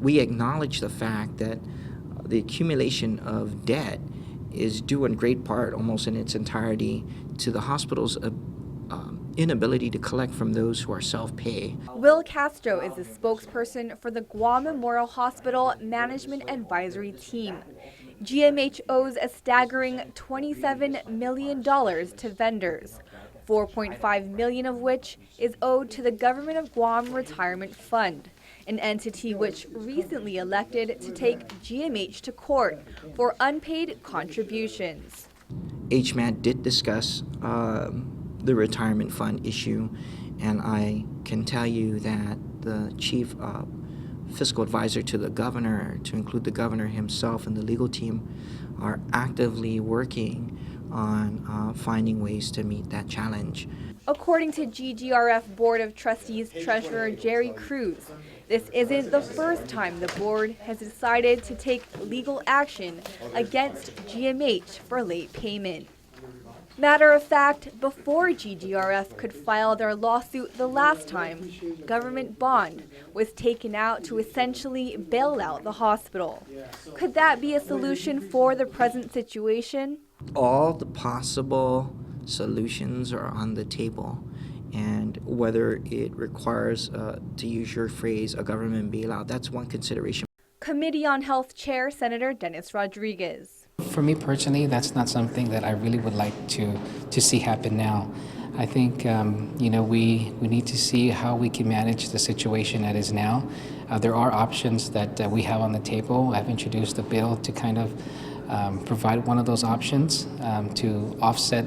We acknowledge the fact that the accumulation of debt is due in great part, almost in its entirety, to the hospital's inability to collect from those who are self-pay. Will Castro is the spokesperson for the Guam Memorial Hospital Management Advisory Team. GMH owes a staggering $27 million to vendors, $4.5 million of which is owed to the Government of Guam Retirement Fund, an entity which recently elected to take GMH to court for unpaid contributions. HMAT did discuss the retirement fund issue, and I can tell you that the chief fiscal advisor to the governor, to include the governor himself and the legal team, are actively working on finding ways to meet that challenge. According to GGRF Board of Trustees Treasurer Jerry Cruz, this isn't the first time the board has decided to take legal action against GMH for late payment. Matter of fact, before GGRF could file their lawsuit the last time, government bond was taken out to essentially bail out the hospital. Could that be a solution for the present situation? All the possible solutions are on the table, and whether it requires, to use your phrase, a government bailout, that's one consideration. Committee on Health Chair Senator Dennis Rodriguez. For me personally, that's not something that I really would like to see happen now. I think we need to see how we can manage the situation that is now. There are options that we have on the table. I've introduced a bill to kind of provide one of those options to offset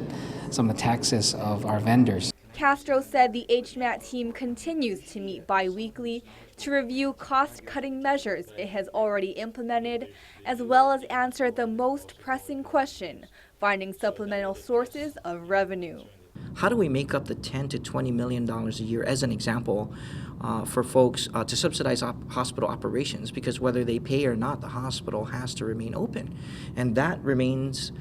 some of the taxes of our vendors. Castro said the HMAT team continues to meet bi-weekly to review cost-cutting measures it has already implemented, as well as answer the most pressing question, finding supplemental sources of revenue. How do we make up the $10 to $20 million a year, as an example, for folks to subsidize hospital operations? Because whether they pay or not, the hospital has to remain open. And that remains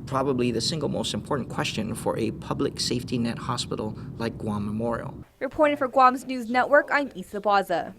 probably the single most important question for a public safety net hospital like Guam Memorial. Reporting for Guam's News Network, I'm Isa Baza.